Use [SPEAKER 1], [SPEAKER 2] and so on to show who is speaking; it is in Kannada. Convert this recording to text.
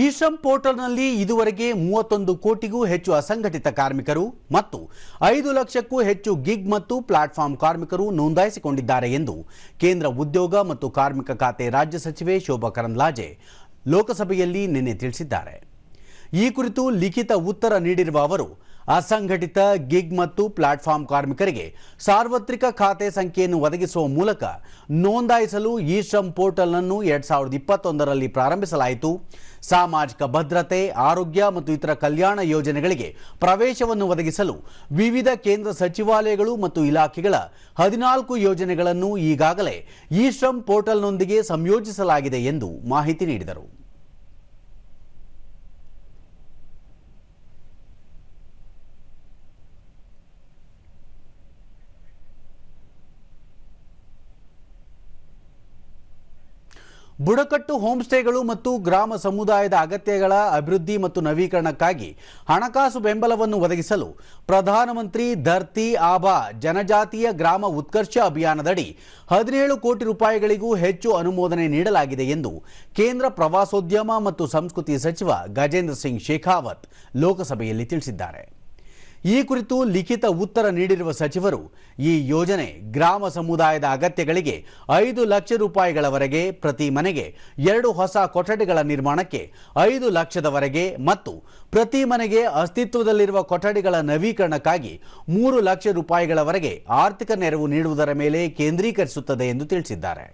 [SPEAKER 1] ಇ-ಶ್ರಮ್ ಪೋರ್ಟಲ್ನಲ್ಲಿ ಇದುವರೆಗೆ 31 ಕೋಟಿಗೂ ಹೆಚ್ಚು ಅಸಂಘಟಿತ ಕಾರ್ಮಿಕರು ಮತ್ತು 5 ಲಕ್ಷಕ್ಕೂ ಹೆಚ್ಚು ಗಿಗ್ ಮತ್ತು ಪ್ಲಾಟ್ಫಾರ್ಮ್ ಕಾರ್ಮಿಕರು ನೋಂದಾಯಿಸಿಕೊಂಡಿದ್ದಾರೆ ಎಂದು ಕೇಂದ್ರ ಉದ್ಯೋಗ ಮತ್ತು ಕಾರ್ಮಿಕ ಖಾತೆ ರಾಜ್ಯ ಸಚಿವೆ ಶೋಭಾ ಕರಂದ್ಲಾಜೆ ಲೋಕಸಭೆಯಲ್ಲಿ ನಿನ್ನೆ ತಿಳಿಸಿದ್ದಾರೆ. ಈ ಕುರಿತು ಲಿಖಿತ ಉತ್ತರ ನೀಡಿರುವ ಅವರು, ಅಸಂಘಟಿತ ಗಿಗ್ ಮತ್ತು ಪ್ಲಾಟ್ಫಾರ್ಮ್ ಕಾರ್ಮಿಕರಿಗೆ ಸಾರ್ವತ್ರಿಕ ಖಾತೆ ಸಂಖ್ಯೆಯನ್ನು ಒದಗಿಸುವ ಮೂಲಕ ನೋಂದಾಯಿಸಲು ಇ-ಶ್ರಮ್ ಪೋರ್ಟಲ್ನನ್ನು 2021ರಲ್ಲಿ ಪ್ರಾರಂಭಿಸಲಾಯಿತು. ಸಾಮಾಜಿಕ ಭದ್ರತೆ, ಆರೋಗ್ಯ ಮತ್ತು ಇತರ ಕಲ್ಯಾಣ ಯೋಜನೆಗಳಿಗೆ ಪ್ರವೇಶವನ್ನು ಒದಗಿಸಲು ವಿವಿಧ ಕೇಂದ್ರ ಸಚಿವಾಲಯಗಳು ಮತ್ತು ಇಲಾಖೆಗಳ 14 ಯೋಜನೆಗಳನ್ನು ಈಗಾಗಲೇ ಇ-ಶ್ರಮ್ ಪೋರ್ಟಲ್ನೊಂದಿಗೆ ಸಂಯೋಜಿಸಲಾಗಿದೆ ಎಂದು ಮಾಹಿತಿ ನೀಡಿದರು. ಬುಡಕಟ್ಟು ಹೋಮ್ ಸ್ಟೇಗಳು ಮತ್ತು ಗ್ರಾಮ ಸಮುದಾಯದ ಅಗತ್ಯಗಳ ಅಭಿವೃದ್ಧಿ ಮತ್ತು ನವೀಕರಣಕ್ಕಾಗಿ ಹಣಕಾಸು ಬೆಂಬಲವನ್ನು ಒದಗಿಸಲು ಪ್ರಧಾನಮಂತ್ರಿ ಧರ್ತಿ ಆಬಾ ಜನಜಾತಿಯ ಗ್ರಾಮ ಉತ್ಕರ್ಷ ಅಭಿಯಾನದಡಿ 17 ಕೋಟಿ ರೂಪಾಯಿಗಳಿಗೂ ಹೆಚ್ಚು ಅನುಮೋದನೆ ನೀಡಲಾಗಿದೆ ಎಂದು ಕೇಂದ್ರ ಪ್ರವಾಸೋದ್ಯಮ ಮತ್ತು ಸಂಸ್ಕೃತಿ ಸಚಿವ ಗಜೇಂದ್ರ ಸಿಂಗ್ ಶೇಖಾವತ್ ಲೋಕಸಭೆಯಲ್ಲಿ ತಿಳಿಸಿದ್ದಾರೆ. ಈ ಕುರಿತು ಲಿಖಿತ ಉತ್ತರ ನೀಡಿರುವ ಸಚಿವರು, ಈ ಯೋಜನೆ ಗ್ರಾಮ ಸಮುದಾಯದ ಅಗತ್ಯಗಳಿಗೆ 5 ಲಕ್ಷ ರೂಪಾಯಿಗಳವರೆಗೆ, ಪ್ರತಿ ಮನೆಗೆ 2 ಹೊಸ ಕೊಠಡಿಗಳ ನಿರ್ಮಾಣಕ್ಕೆ 5 ಲಕ್ಷದವರೆಗೆ ಮತ್ತು ಪ್ರತಿ ಮನೆಗೆ ಅಸ್ತಿತ್ವದಲ್ಲಿರುವ ಕೊಠಡಿಗಳ ನವೀಕರಣಕ್ಕಾಗಿ 3 ಲಕ್ಷ ರೂಪಾಯಿಗಳವರೆಗೆ ಆರ್ಥಿಕ ನೆರವು ನೀಡುವುದರ ಮೇಲೆ ಕೇಂದ್ರೀಕರಿಸುತ್ತದೆ ಎಂದು ತಿಳಿಸಿದ್ದಾರೆ.